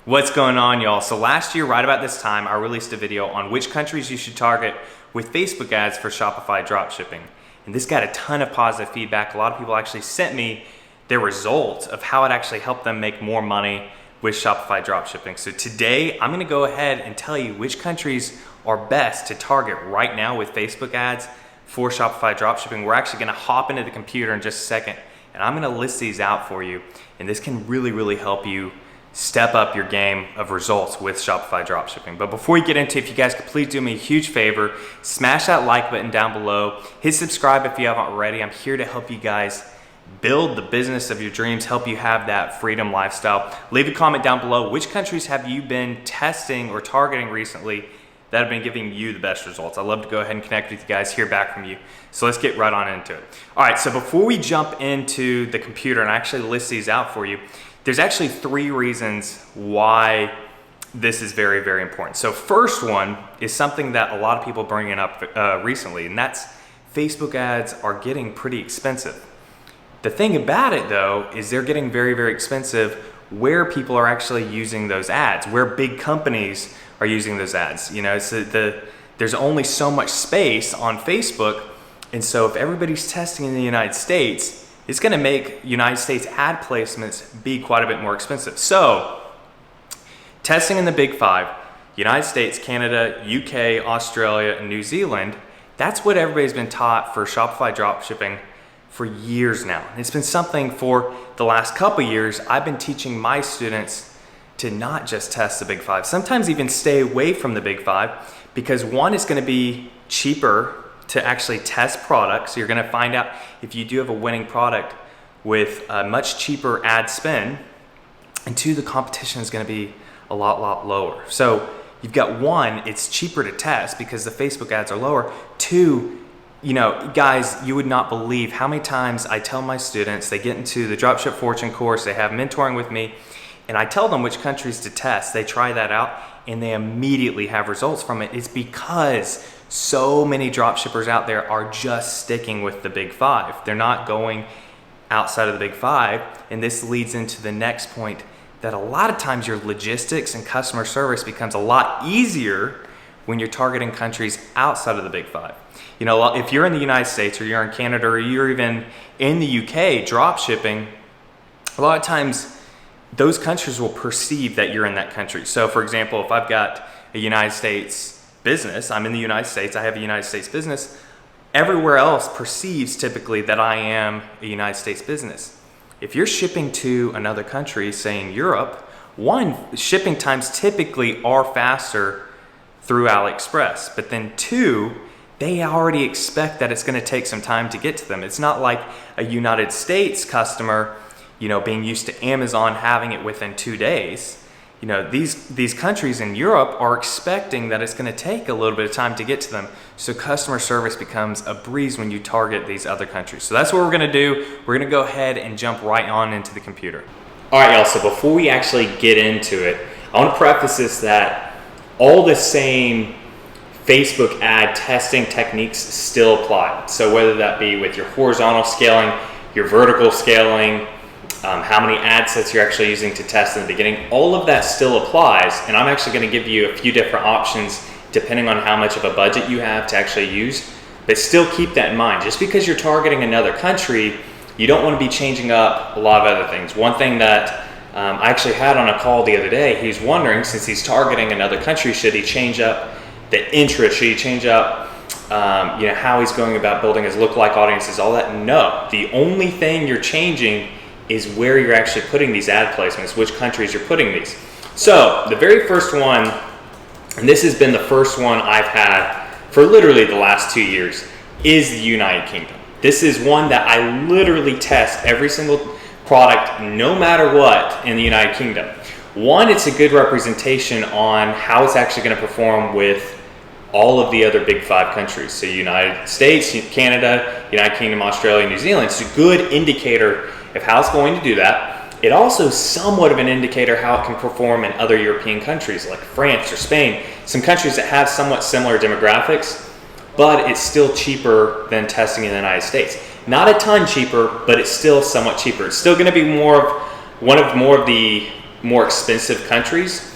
What's going on, y'all? So last year, right about this time, I released a video on which countries you should target with Facebook ads for Shopify dropshipping. And this got a ton of positive feedback. A lot of people actually sent me their results of how it actually helped them make more money with Shopify dropshipping. So today, I'm gonna go ahead and tell you which countries are best to target right now with Facebook ads for Shopify dropshipping. We're actually gonna hop into the computer in just a second, and I'm gonna list these out for you. And this can really help you step up your game of results with Shopify dropshipping. But before we get into it, if you guys could please do me a huge favor, smash that like button down below, hit subscribe if you haven't already. I'm here to help you guys build the business of your dreams, help you have that freedom lifestyle. Leave a comment down below. Which countries have you been testing or targeting recently that have been giving you the best results? I'd love to go ahead and connect with you guys, hear back from you. So let's get right on into it. All right, so before we jump into the computer and actually list these out for you, there's actually 3 reasons why this is very important. So first one is something that a lot of people are bringing up recently, and that's Facebook ads are getting pretty expensive. The thing about it though, is they're getting very expensive where people are actually using those ads, where big companies are using those ads. You know, so there's only so much space on Facebook, and so if everybody's testing in the United States, it's gonna make United States ad placements be quite a bit more expensive. So, testing in the big 5, United States, Canada, UK, Australia, and New Zealand, that's what everybody's been taught for Shopify dropshipping for years now. It's been something for the last couple years I've been teaching my students to not just test the big 5, sometimes even stay away from the big 5, because one, is gonna be cheaper to actually test products. So you're gonna find out if you do have a winning product with a much cheaper ad spend, and 2, the competition is gonna be a lot lower. So you've got 1, it's cheaper to test because the Facebook ads are lower. 2, you know, guys, you would not believe how many times I tell my students, they get into the Dropship Fortune course, they have mentoring with me, and I tell them which countries to test. They try that out and they immediately have results from it. It's because so many dropshippers out there are just sticking with the big 5. They're not going outside of the big 5. And this leads into the next point, that a lot of times your logistics and customer service becomes a lot easier when you're targeting countries outside of the big 5. You know, if you're in the United States or you're in Canada or you're even in the UK dropshipping, a lot of times those countries will perceive that you're in that country. So for example, if I've got a United States business, I'm in the United States, I have a United States business, everywhere else perceives typically that I am a United States business. If you're shipping to another country, say in Europe, 1, shipping times typically are faster through AliExpress, but then 2, they already expect that it's gonna take some time to get to them. It's not like a United States customer, you know, being used to Amazon having it within 2 days. You know, these countries in Europe are expecting that it's gonna take a little bit of time to get to them. So customer service becomes a breeze when you target these other countries. So that's what we're gonna do. We're gonna go ahead and jump right on into the computer. All right, y'all, so before we actually get into it, I wanna preface this that all the same Facebook ad testing techniques still apply. So whether that be with your horizontal scaling, your vertical scaling, how many ad sets you're actually using to test in the beginning, all of that still applies. And I'm actually gonna give you a few different options depending on how much of a budget you have to actually use. But still keep that in mind. Just because you're targeting another country, you don't wanna be changing up a lot of other things. One thing that I actually had on a call the other day, he's wondering, since he's targeting another country, should he change up the interest? Should he change up you know, how he's going about building his lookalike audiences, all that? No, the only thing you're changing is where you're actually putting these ad placements, which countries you're putting these. So the very first one, and this has been the first one I've had for literally the last 2 years, is the United Kingdom. This is one that I literally test every single product, no matter what, in the United Kingdom. 1, it's a good representation on how it's actually gonna perform with all of the other big 5 countries. So United States, Canada, United Kingdom, Australia, New Zealand. It's a good indicator of how it's going to do that. It also is somewhat of an indicator how it can perform in other European countries like France or Spain, some countries that have somewhat similar demographics, but it's still cheaper than testing in the United States. Not a ton cheaper, but it's still somewhat cheaper. It's still gonna be more of the more expensive countries.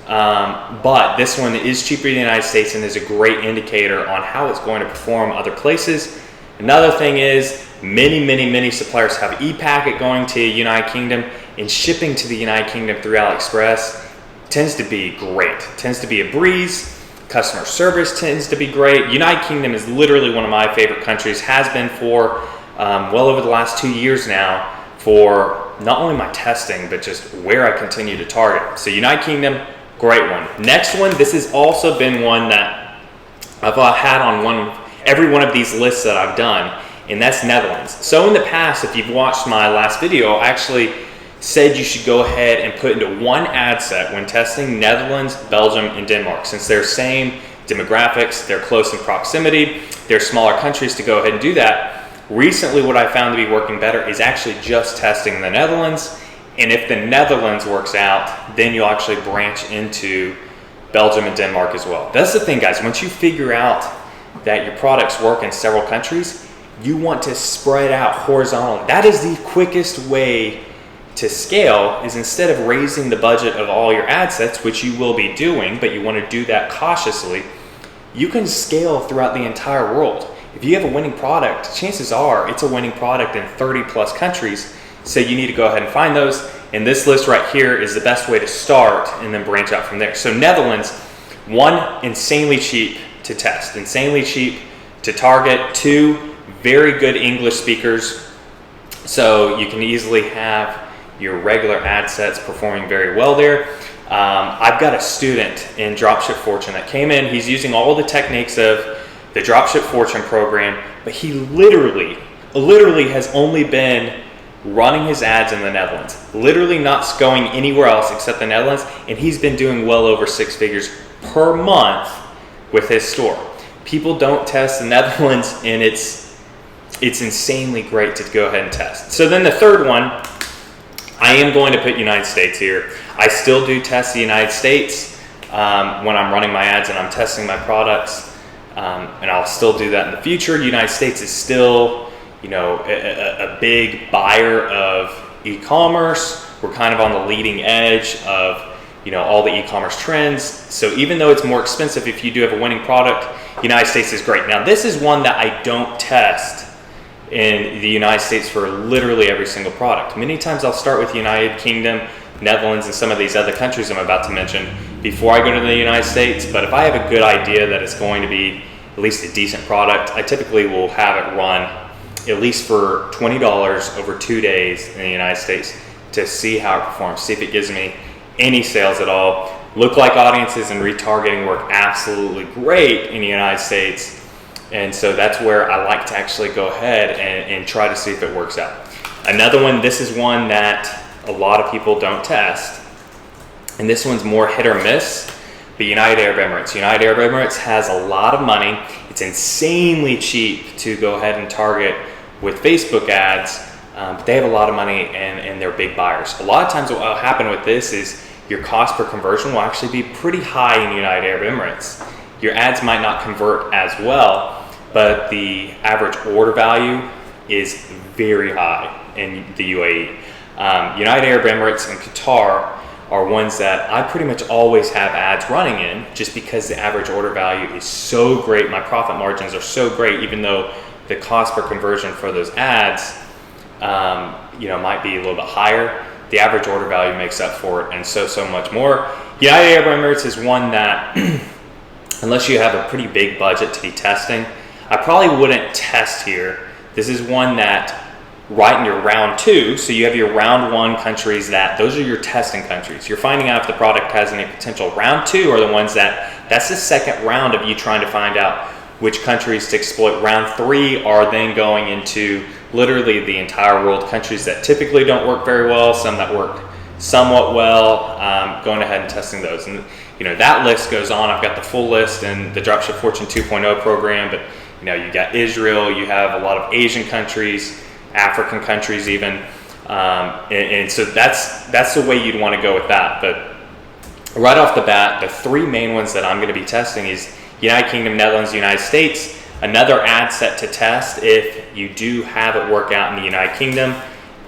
But this one is cheaper in the United States and is a great indicator on how it's going to perform other places. Another thing is many suppliers have e-packet going to United Kingdom, and shipping to the United Kingdom through AliExpress tends to be great, tends to be a breeze. Customer service tends to be great. United Kingdom is literally one of my favorite countries, has been for well over the last 2 years now, for not only my testing, but just where I continue to target. So United Kingdom, great one. Next one, this has also been one that I've had on every one of these lists that I've done, and that's Netherlands. So in the past, if you've watched my last video, I actually said you should go ahead and put into one ad set when testing Netherlands, Belgium, and Denmark. Since they're same demographics, they're close in proximity, they're smaller countries to go ahead and do that. Recently, what I found to be working better is actually just testing the Netherlands. And if the Netherlands works out, then you'll actually branch into Belgium and Denmark as well. That's the thing, guys. Once you figure out that your products work in several countries, you want to spread out horizontally. That is the quickest way to scale, is instead of raising the budget of all your ad sets, which you will be doing, but you want to do that cautiously, you can scale throughout the entire world. If you have a winning product, chances are it's a winning product in 30 plus countries. So you need to go ahead and find those. And this list right here is the best way to start and then branch out from there. So Netherlands, one, insanely cheap to test, insanely cheap to target. Two, very good English speakers. So you can easily have your regular ad sets performing very well there. I've got a student in Dropship Fortune that came in. He's using all the techniques of the Dropship Fortune program, but he literally has only been running his ads in the Netherlands, literally not going anywhere else except the Netherlands, and he's been doing well over 6 figures per month with his store. People don't test the Netherlands, and it's insanely great to go ahead and test. So then the third one, I am going to put United States here. I still do test the United States when I'm running my ads and I'm testing my products, and I'll still do that in the future. The United States is still, a big buyer of e-commerce. We're kind of on the leading edge of, all the e-commerce trends. So even though it's more expensive, if you do have a winning product, United States is great. Now, this is one that I don't test in the United States for literally every single product. Many times I'll start with United Kingdom, Netherlands, and some of these other countries I'm about to mention before I go to the United States. But if I have a good idea that it's going to be at least a decent product, I typically will have it run at least for $20 over 2 days in the United States to see how it performs, see if it gives me any sales at all. Lookalike audiences and retargeting work absolutely great in the United States. And so that's where I like to actually go ahead and try to see if it works out. Another one, this is one that a lot of people don't test. And this one's more hit or miss, but United Arab Emirates. United Arab Emirates has a lot of money. It's insanely cheap to go ahead and target with Facebook ads, but they have a lot of money and they're big buyers. A lot of times what will happen with this is your cost per conversion will actually be pretty high in United Arab Emirates. Your ads might not convert as well, but the average order value is very high in the UAE. United Arab Emirates and Qatar are ones that I pretty much always have ads running in, just because the average order value is so great. My profit margins are so great, even though the cost per conversion for those ads might be a little bit higher. The average order value makes up for it, and so much more. United Arab Emirates is one that unless you have a pretty big budget to be testing, I probably wouldn't test here. This is one that right in your round 2, so you have your round 1 countries, those are your testing countries. You're finding out if the product has any potential. Round 2 are the ones that's the second round of you trying to find out which countries to exploit. Round 3 are then going into literally the entire world, countries that typically don't work very well, some that work somewhat well, going ahead and testing those. And that list goes on. I've got the full list in the Dropship Fortune 2.0 program, but you got Israel, you have a lot of Asian countries, African countries even, and so that's the way you'd want to go with that. But right off the bat, the 3 main ones that I'm going to be testing is United Kingdom, Netherlands, United States. Another ad set to test if you do have it work out in the United Kingdom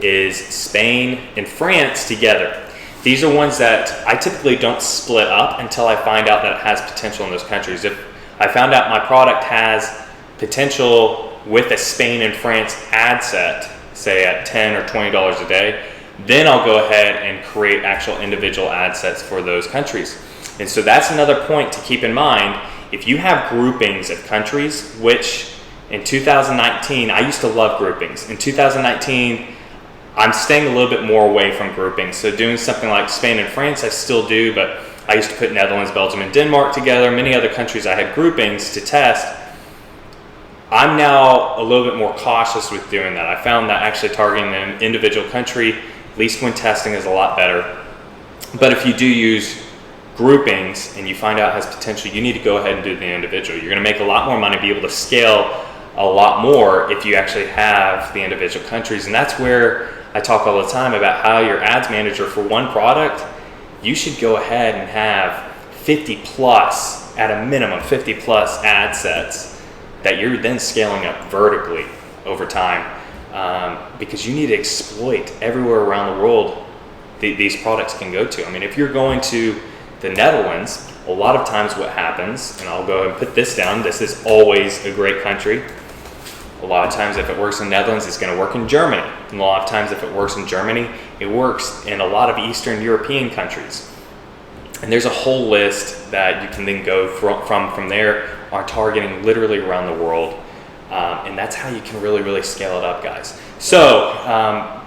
is Spain and France together. These are ones that I typically don't split up until I find out that it has potential in those countries. If I found out my product has potential with a Spain and France ad set, say at $10 or $20 a day, then I'll go ahead and create actual individual ad sets for those countries. And so that's another point to keep in mind. If you have groupings of countries, which in 2019, I used to love groupings. In 2019, I'm staying a little bit more away from groupings. So doing something like Spain and France, I still do, but I used to put Netherlands, Belgium, and Denmark together. Many other countries I had groupings to test. I'm now a little bit more cautious with doing that. I found that actually targeting an individual country, at least when testing, is a lot better. But if you do use groupings and you find out it has potential, you need to go ahead and do the individual. You're gonna make a lot more money, be able to scale a lot more if you actually have the individual countries. And that's where I talk all the time about how your ads manager for one product, you should go ahead and have 50 plus, at a minimum 50 plus ad sets that you're then scaling up vertically over time, because you need to exploit everywhere around the world these products can go to. I mean, if you're going to the Netherlands, a lot of times what happens, and I'll go ahead and put this down, this is always a great country. A lot of times if it works in Netherlands, it's gonna work in Germany. And a lot of times if it works in Germany, it works in a lot of Eastern European countries. And there's a whole list that you can then go from there on targeting literally around the world. And that's how you can really scale it up, guys. So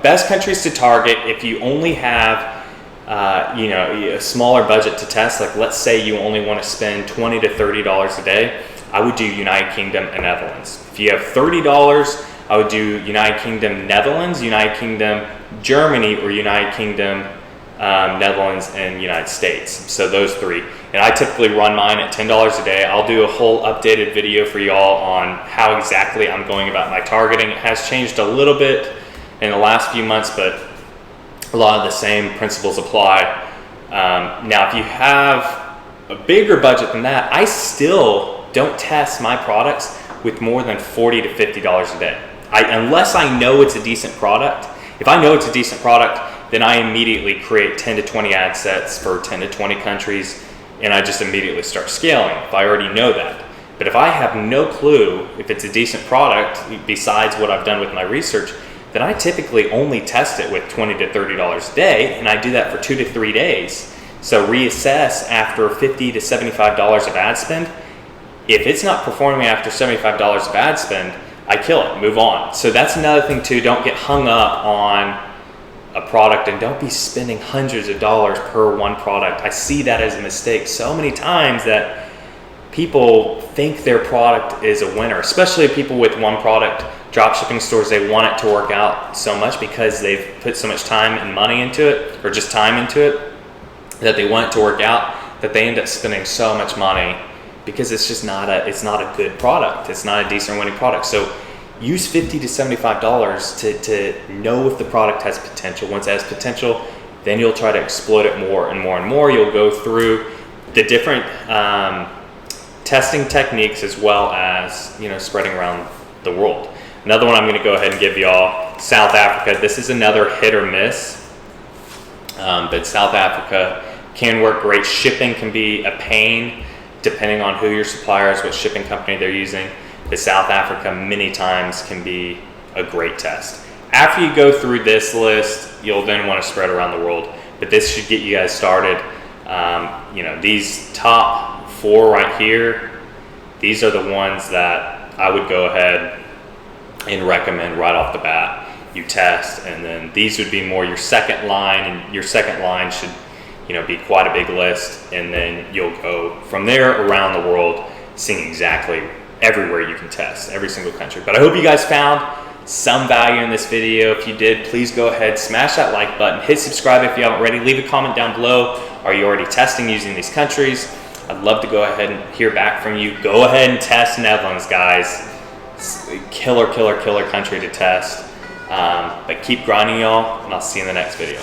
best countries to target if you only have a smaller budget to test. Like let's say you only want to spend $20 to $30 a day. I would do United Kingdom and Netherlands. If you have $30, I would do United Kingdom, Netherlands, United Kingdom, Germany, or United Kingdom, Netherlands, and United States. So those three. And I typically run mine at $10 a day. I'll do a whole updated video for y'all on how exactly I'm going about my targeting. It has changed a little bit in the last few months, but a lot of the same principles apply. Now, if you have a bigger budget than that, I still don't test my products with more than $40 to $50 a day. Unless I know it's a decent product. If I know it's a decent product, then I immediately create 10 to 20 ad sets for 10 to 20 countries, and I just immediately start scaling if I already know that. But if I have no clue if it's a decent product, besides what I've done with my research, then I typically only test it with $20 to $30 a day, and I do that for 2 to 3 days. So reassess after $50 to $75 of ad spend. If it's not performing after $75 of ad spend, I kill it, move on. So that's another thing too, don't get hung up on a product and don't be spending hundreds of dollars per one product. I see that as a mistake so many times, that people think their product is a winner, especially people with one product. Dropshipping stores, they want it to work out so much because they've put so much time and money into it, or just time into it, that they want it to work out, that they end up spending so much money because it's just not a good product. It's not a decent winning product. So use $50 to $75 to know if the product has potential. Once it has potential, then you'll try to exploit it more and more and more. You'll go through the different testing techniques, as well as spreading around the world. Another one I'm going to go ahead and give y'all, South Africa. This is another hit or miss, but South Africa can work great. Shipping can be a pain depending on who your supplier is, what shipping company they're using. But South Africa many times can be a great test. After you go through this list, you'll then want to spread around the world. But this should get you guys started. These top 4 right here, these are the ones that I would go ahead and recommend right off the bat. You test, and then these would be more your second line, and your second line should be quite a big list, and then you'll go from there around the world, seeing exactly everywhere you can test, every single country. But I hope you guys found some value in this video. If you did, please go ahead, smash that like button, hit subscribe if you haven't already, leave a comment down below. Are you already testing using these countries? I'd love to go ahead and hear back from you. Go ahead and test Netherlands, guys. It's a killer country to test. But keep grinding, y'all, and I'll see you in the next video.